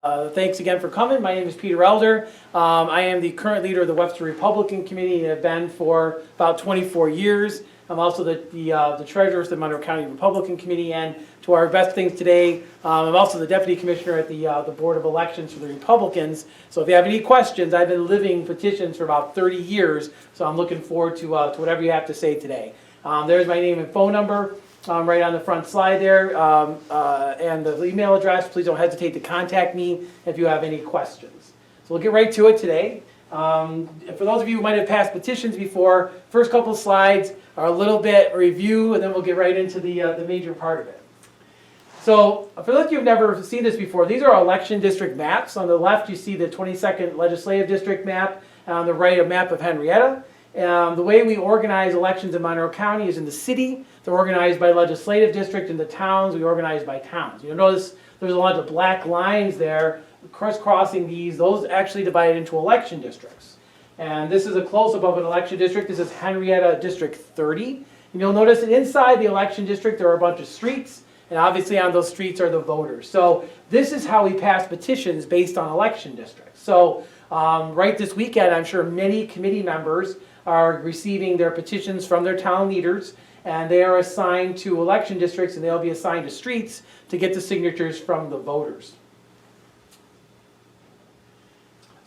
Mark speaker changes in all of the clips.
Speaker 1: Thanks again for coming. My name is Peter Elder. I am the current leader of the Webster Republican Committee and have been for about 24 years. I'm also the treasurer of the Monroe County Republican Committee, and to our best things today, I'm also the deputy commissioner at the Board of Elections for the Republicans. So if you have any questions, I've been living petitions for about 30 years, so I'm looking forward to whatever you have to say today. There's my name and phone number. Right on the front slide there, and the email address. Please don't hesitate to contact me if you have any questions. So we'll get right to it today. For those of you who might have passed petitions before, first couple of slides are a little bit review, and then we'll get right into the major part of it. So for those of you who have never seen this before, these are election district maps. On the left you see the 22nd legislative district map, and on the right a map of Henrietta. The way we organize elections in Monroe County is in the city. They're organized by legislative district. In the towns, we organize by towns. You'll notice there's a lot of black lines there crisscrossing these. Those actually divide into election districts. And this is a close-up of an election district. This is Henrietta District 30. And you'll notice that inside the election district there are a bunch of streets, and obviously on those streets are the voters. So this is how we pass petitions based on election districts. So right this weekend, I'm sure many committee members are receiving their petitions from their town leaders, and they are assigned to election districts, and they'll be assigned to streets to get the signatures from the voters.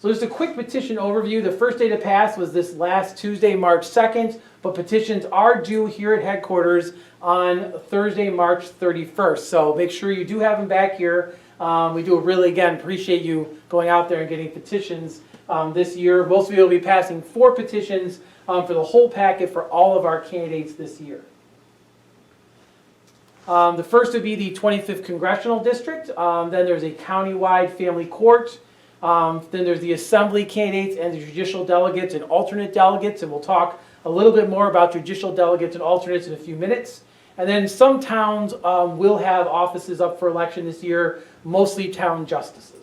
Speaker 1: So just a quick petition overview. The first day to pass was this last Tuesday, March 2nd, but petitions are due here at headquarters on Thursday, March 31st. So make sure you do have them back here. We do really, again, appreciate you going out there and getting petitions this year. Most of you will be passing 4 petitions for the whole packet for all of our candidates this year. The first would be the 25th Congressional District. Then there's a countywide family court. Then there's the assembly candidates and the judicial delegates and alternate delegates. And we'll talk a little bit more about judicial delegates and alternates in a few minutes. And then some towns will have offices up for election this year, mostly town justices.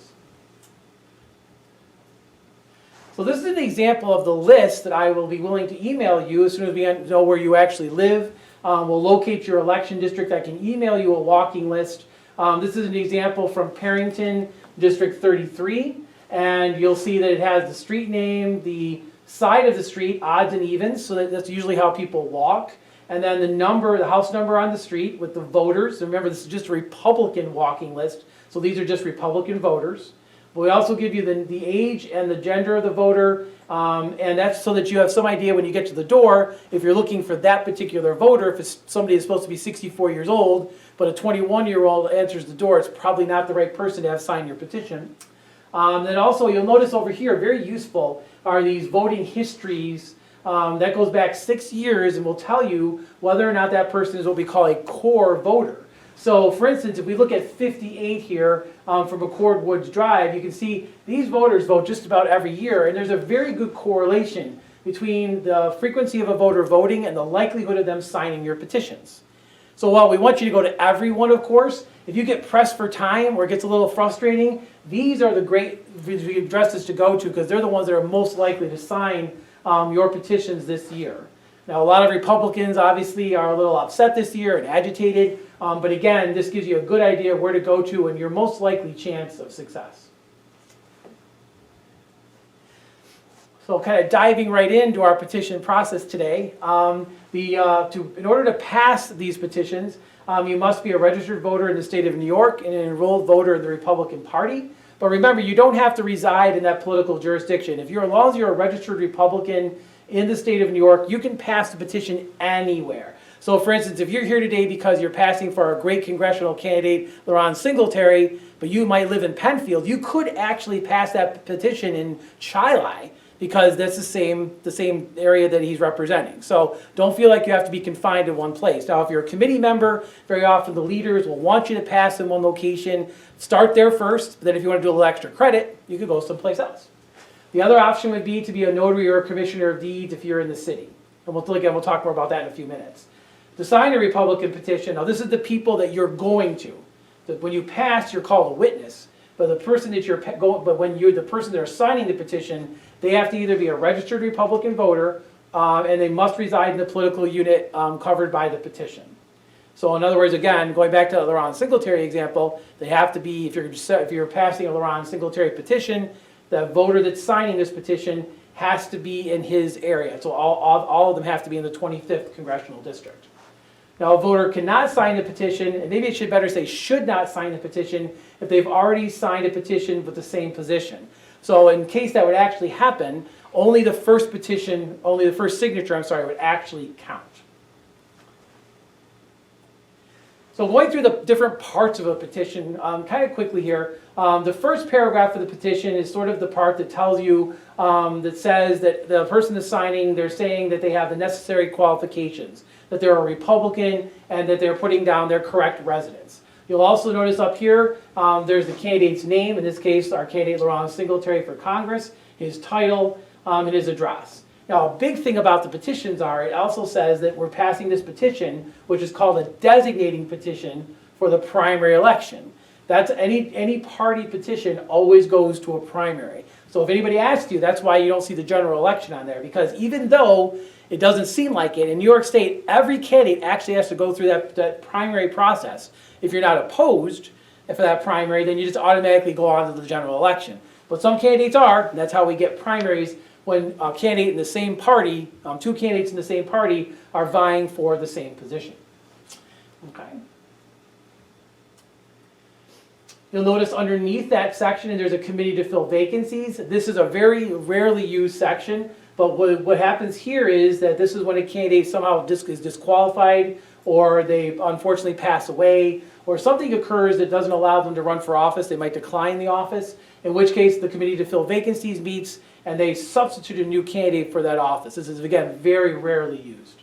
Speaker 1: So this is an example of the list that I will be willing to email you as soon as we know where you actually live. We'll locate your election district. I can email you a walking list. This is an example from Perrington, District 33. And you'll see that it has the street name, the side of the street, odds and evens. So that's usually how people walk. And then the number, the house number on the street with the voters. And remember, this is just a Republican walking list. So these are just Republican voters. But we also give you the age and the gender of the voter, and that's so that you have some idea when you get to the door, if you're looking for that particular voter, if it's somebody who's supposed to be 64 years old, but a 21-year-old answers the door, it's probably not the right person to have signed your petition. Then also, you'll notice over here, very useful, are these voting histories. That goes back 6 years and will tell you whether or not that person is what we call a core voter. So, for instance, if we look at 58 here from McCord Woods Drive, you can see these voters vote just about every year, and there's a very good correlation between the frequency of a voter voting and the likelihood of them signing your petitions. So while we want you to go to every one, of course, if you get pressed for time or it gets a little frustrating, these are the great addresses to go to because they're the ones that are most likely to sign your petitions this year. Now, a lot of Republicans obviously are a little upset this year and agitated, but again, this gives you a good idea of where to go to and your most likely chance of success. So kind of diving right into our petition process today, in order to pass these petitions, you must be a registered voter in the state of New York and an enrolled voter in the Republican Party. But remember, you don't have to reside in that political jurisdiction. As long as you're a registered Republican in the state of New York, you can pass the petition anywhere. So for instance, if you're here today because you're passing for our great congressional candidate, LaRon Singletary, but you might live in Penfield, you could actually pass that petition in Chili because that's the same area that he's representing. So don't feel like you have to be confined to one place. Now, if you're a committee member, very often the leaders will want you to pass in one location. Start there first, but then if you want to do a little extra credit, you could go someplace else. The other option would be to be a notary or a commissioner of deeds if you're in the city. And we'll talk more about that in a few minutes. To sign a Republican petition, now this is the people that you're going to. When you pass, you're called a witness. But the person that when you're the person that are signing the petition, they have to either be a registered Republican voter and they must reside in the political unit covered by the petition. So in other words, again, going back to the Laurent Singletary example, they have to be, if you're passing a Laurent Singletary petition, the voter that's signing this petition has to be in his area. So all of them have to be in the 25th congressional district. Now, a voter cannot sign the petition, and maybe it should better say should not sign the petition if they've already signed a petition with the same position. So in case that would actually happen, only the first signature, would actually count. So going through the different parts of a petition, kind of quickly here, the first paragraph of the petition is sort of the part that tells you, that says that the person is signing, they're saying that they have the necessary qualifications, that they're a Republican, and that they're putting down their correct residence. You'll also notice up here, there's the candidate's name, in this case, our candidate Laurent Singletary for Congress, his title, and his address. Now, a big thing about the petitions it also says that we're passing this petition, which is called a designating petition for the primary election. That's any party petition always goes to a primary. So if anybody asks you, that's why you don't see the general election on there, because even though it doesn't seem like it, in New York State, every candidate actually has to go through that primary process. If you're not opposed for that primary, then you just automatically go on to the general election. But some candidates are, and that's how we get primaries when a candidate in the same party, two candidates in the same party are vying for the same position. Okay. You'll notice underneath that section, there's a committee to fill vacancies. This is a very rarely used section, but what happens here is that this is when a candidate somehow is disqualified, or they unfortunately pass away, or something occurs that doesn't allow them to run for office. They might decline the office, in which case the committee to fill vacancies meets and they substitute a new candidate for that office. This is, again, very rarely used.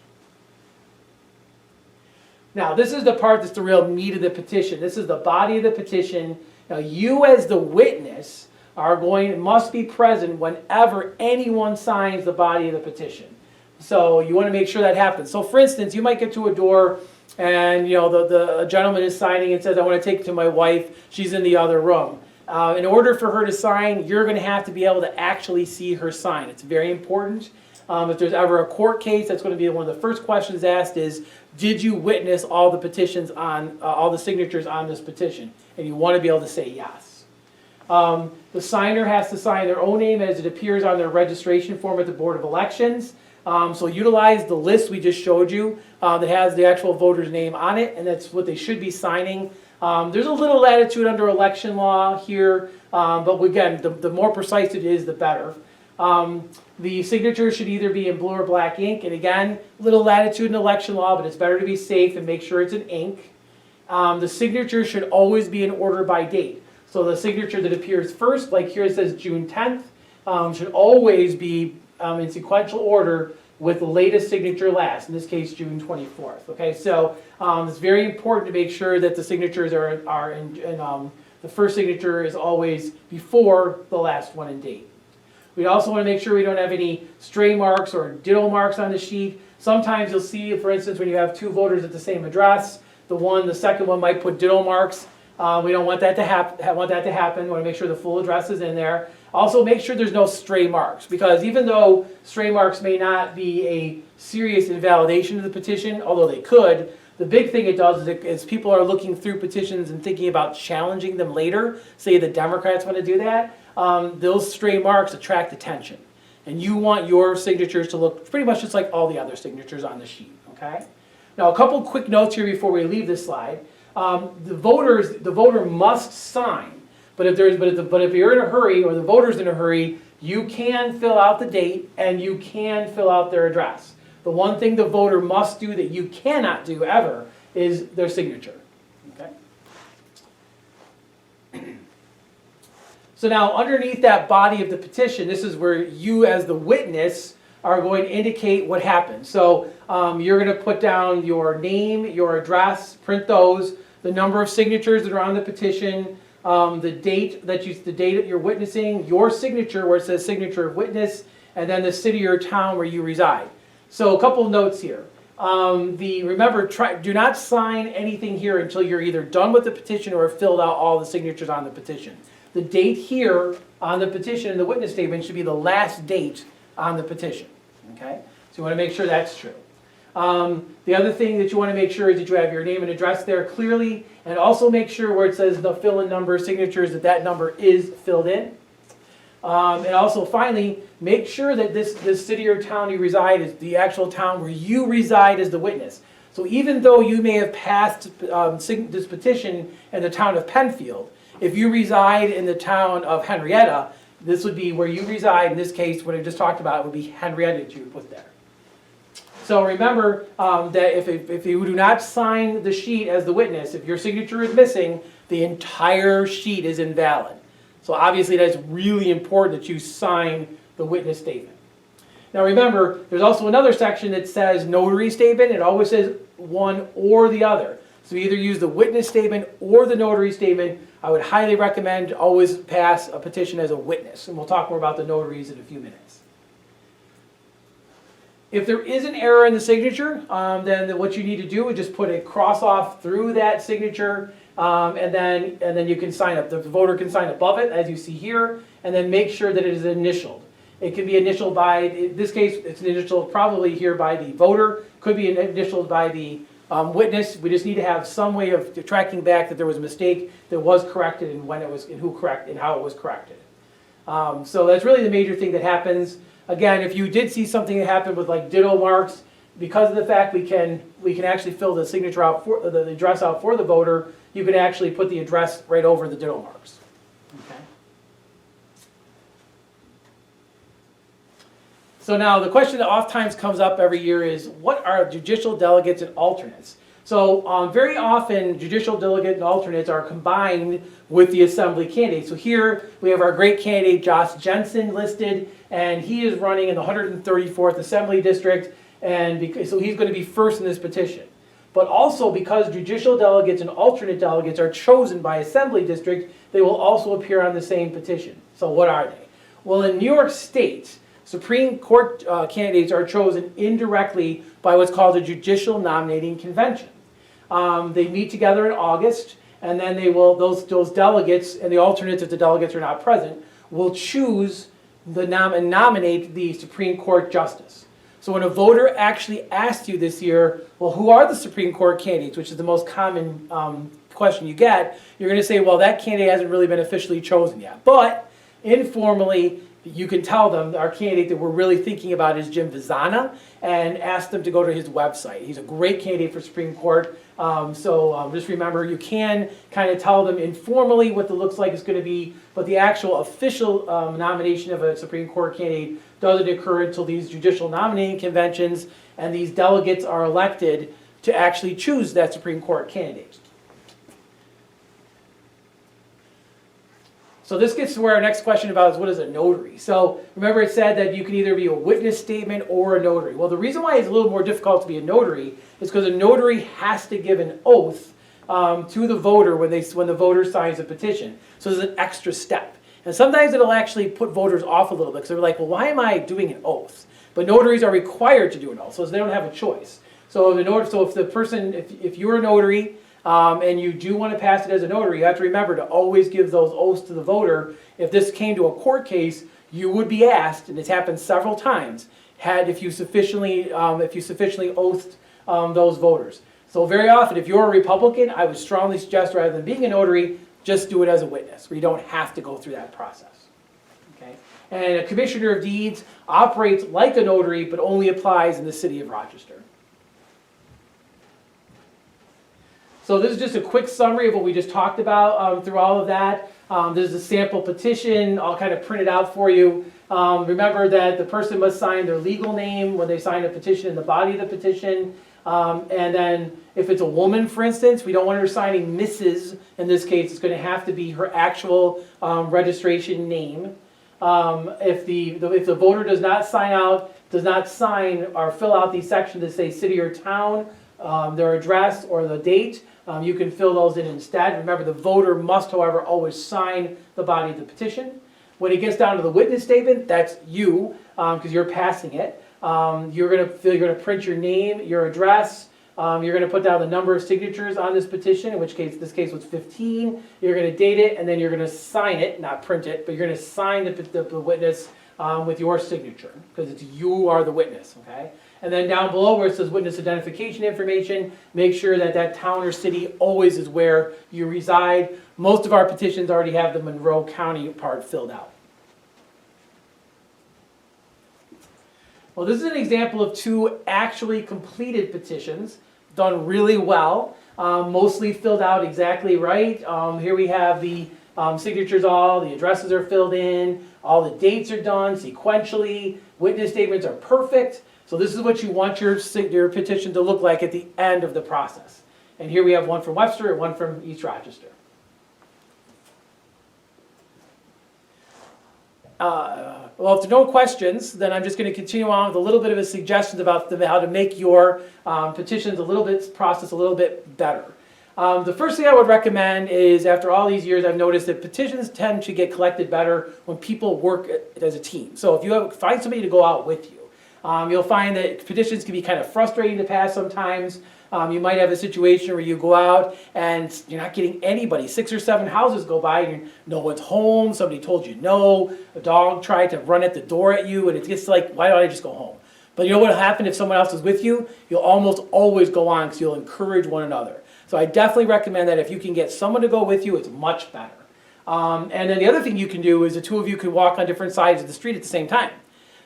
Speaker 1: Now, this is the part that's the real meat of the petition. This is the body of the petition. Now, you as the witness must be present whenever anyone signs the body of the petition. So you want to make sure that happens. So for instance, you might get to a door and the gentleman is signing and says, I want to take it to my wife. She's in the other room. In order for her to sign, you're going to have to be able to actually see her sign. It's very important. If there's ever a court case, that's going to be one of the first questions asked is, did you witness all the petitions all the signatures on this petition? And you want to be able to say yes. The signer has to sign their own name as it appears on their registration form at the Board of Elections. So utilize the list we just showed you that has the actual voter's name on it, and that's what they should be signing. There's a little latitude under election law here, but again, the more precise it is, the better. The signature should either be in blue or black ink, and again, little latitude in election law, but it's better to be safe and make sure it's in ink. The signature should always be in order by date. So the signature that appears first, like here it says June 10th, should always be in sequential order with the latest signature last, in this case June 24th. Okay, so it's very important to make sure that the signatures are in the first signature is always before the last one in date. We also want to make sure we don't have any stray marks or ditto marks on the sheet. Sometimes you'll see, for instance, when you have two voters at the same address, the second one might put ditto marks. We don't want that to happen. We want to make sure the full address is in there. Also, make sure there's no stray marks, because even though stray marks may not be a serious invalidation of the petition, although they could, the big thing it does is people are looking through petitions and thinking about challenging them later. Say the Democrats want to do that. Those stray marks attract attention. And you want your signatures to look pretty much just like all the other signatures on the sheet. Okay? Now, a couple quick notes here before we leave this slide. The voter must sign. But if you're in a hurry, or the voter's in a hurry, you can fill out the date and you can fill out their address. The one thing the voter must do that you cannot do ever is their signature. Okay? So now underneath that body of the petition, this is where you as the witness are going to indicate what happened. So you're going to put down your name, your address, print those, the number of signatures that are on the petition, the date that you're witnessing, your signature where it says signature of witness, and then the city or town where you reside. So a couple of notes here. Remember, do not sign anything here until you're either done with the petition or have filled out all the signatures on the petition. The date here on the petition in the witness statement should be the last date on the petition. Okay? So you want to make sure that's true. The other thing that you want to make sure is that you have your name and address there clearly, and also make sure where it says the fill-in number signatures that that number is filled in. And also finally, make sure that this city or town you reside is the actual town where you reside as the witness. So even though you may have passed this petition in the town of Penfield, if you reside in the town of Henrietta, this would be where you reside. In this case, what I just talked about would be Henrietta that you would put there. So remember that if you do not sign the sheet as the witness, if your signature is missing, the entire sheet is invalid. So obviously that's really important that you sign the witness statement. Now remember, there's also another section that says notary statement. It always says one or the other. So either use the witness statement or the notary statement. I would highly recommend always pass a petition as a witness. And we'll talk more about the notaries in a few minutes. If there is an error in the signature, then what you need to do is just put a cross off through that signature, and then you can sign up. The voter can sign above it, as you see here, and then make sure that it is initialed. It can be initialed by, in this case, it's initialed probably here by the voter, could be initialed by the witness. We just need to have some way of tracking back that there was a mistake that was corrected and when it was, and how it was corrected. So that's really the major thing that happens. Again, if you did see something that happened with like ditto marks, because of the fact we can actually fill the signature out for the address out for the voter, you can actually put the address right over the ditto marks. Okay. So now the question that oftentimes comes up every year is, what are judicial delegates and alternates? So very often judicial delegate and alternates are combined with the assembly candidate. So here we have our great candidate Josh Jensen listed, and he is running in the 134th Assembly District, and so he's going to be first in this petition. But also because judicial delegates and alternate delegates are chosen by Assembly District, they will also appear on the same petition. So what are they? Well, in New York State, Supreme Court candidates are chosen indirectly by what's called a Judicial Nominating Convention. They meet together in August, and then they will, those delegates and the alternates, if the delegates are not present, will choose and nominate the Supreme Court justice. So when a voter actually asks you this year, well, who are the Supreme Court candidates, which is the most common question you get, you're going to say, well, that candidate hasn't really been officially chosen yet. But informally, you can tell them our candidate that we're really thinking about is Jim Vizana, and ask them to go to his website. He's a great candidate for Supreme Court. So just remember, you can kind of tell them informally what it looks like it's going to be, but the actual official nomination of a Supreme Court candidate doesn't occur until these judicial nominating conventions, and these delegates are elected to actually choose that Supreme Court candidate. So this gets to where our next question about is, what is a notary? So remember it said that you can either be a witness statement or a notary. Well, the reason why it's a little more difficult to be a notary is because a notary has to give an oath to the voter when the voter signs a petition. So there's an extra step. And sometimes it'll actually put voters off a little bit because they're like, well, why am I doing an oath? But notaries are required to do an oath, so they don't have a choice. So if you're a notary, and you do want to pass it as a notary, you have to remember to always give those oaths to the voter. If this came to a court case, you would be asked, and it's happened several times, if you sufficiently oathed those voters. So very often, if you're a Republican, I would strongly suggest rather than being a notary, just do it as a witness, where you don't have to go through that process. Okay? And a commissioner of deeds operates like a notary, but only applies in the city of Rochester. So this is just a quick summary of what we just talked about through all of that. There's a sample petition. I'll kind of print it out for you. Remember that the person must sign their legal name when they sign a petition in the body of the petition. And then if it's a woman, for instance, we don't want her signing Mrs. In this case, it's going to have to be her actual registration name. If the voter does not sign or fill out these sections that say city or town, their address or the date, you can fill those in instead. Remember, the voter must, however, always sign the body of the petition. When it gets down to the witness statement, that's you, because you're passing it. You're going to print your name, your address. You're going to put down the number of signatures on this petition, in which case, this case was 15. You're going to date it, and then you're going to sign it, not print it, but you're going to sign the witness with your signature, because you are the witness, okay? And then down below where it says witness identification information, make sure that that town or city always is where you reside. Most of our petitions already have the Monroe County part filled out. Well, this is an example of 2 actually completed petitions, done really well, mostly filled out exactly right. Here we have the signatures the addresses are filled in, all the dates are done sequentially, witness statements are perfect. So this is what you want your petition to look like at the end of the process. And here we have one from Webster and one from East Rochester. Well, if there are no questions, then I'm just going to continue on with a little bit of a suggestions about how to make your petitions process a little bit better. The first thing I would recommend is, after all these years, I've noticed that petitions tend to get collected better when people work as a team. So if you find somebody to go out with you, you'll find that petitions can be kind of frustrating to pass sometimes. You might have a situation where you go out and you're not getting anybody. 6 or 7 houses go by and no one's home, somebody told you no, a dog tried to run at the door at you, and it gets like, why don't I just go home? But you know what will happen if someone else is with you? You'll almost always go on because you'll encourage one another. So I definitely recommend that if you can get someone to go with you, it's much better. And then the other thing you can do is the 2 of you can walk on different sides of the street at the same time.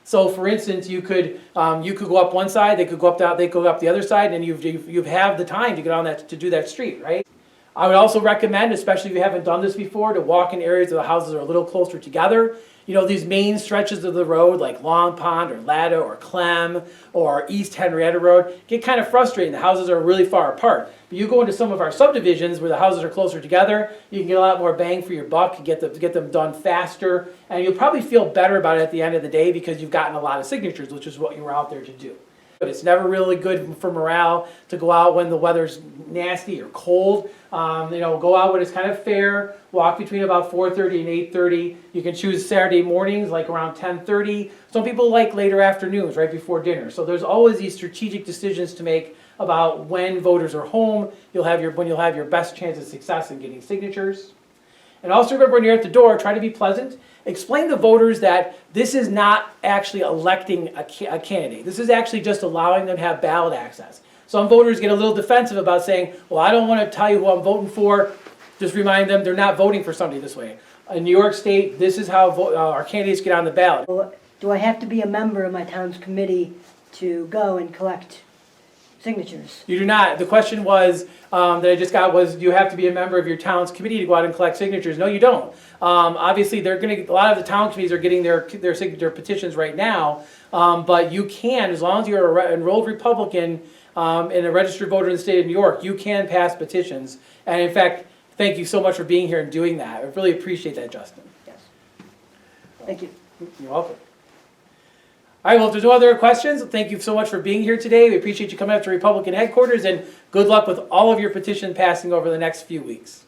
Speaker 1: So, for instance, you could go up one side, they could go up the other side, and you have the time to get on that to do that street, right? I would also recommend, especially if you haven't done this before, to walk in areas where the houses are a little closer together. You know, these main stretches of the road, like Long Pond or Latta or Clem or East Henrietta Road, get kind of frustrating. The houses are really far apart. But you go into some of our subdivisions where the houses are closer together, you can get a lot more bang for your buck, get them done faster, and you'll probably feel better about it at the end of the day because you've gotten a lot of signatures, which is what you were out there to do. But it's never really good for morale to go out when the weather's nasty or cold. Go out when it's kind of fair. Walk between about 4:30 and 8:30. You can choose Saturday mornings, like around 10:30. Some people like later afternoons, right before dinner. So there's always these strategic decisions to make about when voters are home. When you'll have your best chance of success in getting signatures. And also remember, when you're at the door, try to be pleasant. Explain to voters that this is not actually electing a candidate. This is actually just allowing them to have ballot access. Some voters get a little defensive about saying, well, I don't want to tell you who I'm voting for. Just remind them they're not voting for somebody this way. In New York State, this is how our candidates get on the ballot.
Speaker 2: Well, do I have to be a member of my town's committee to go and collect signatures?
Speaker 1: You do not. The question was that I just got was, do you have to be a member of your town's committee to go out and collect signatures? No, you don't. Obviously, a lot of the town committees are getting their petitions right now, but you can, as long as you're an enrolled Republican and a registered voter in the state of New York, you can pass petitions. And in fact, thank you so much for being here and doing that. I really appreciate that, Justin.
Speaker 2: Yes. Thank you.
Speaker 1: You're welcome. All right, well, if there's no other questions, thank you so much for being here today. We appreciate you coming up to Republican headquarters, and good luck with all of your petition passing over the next few weeks.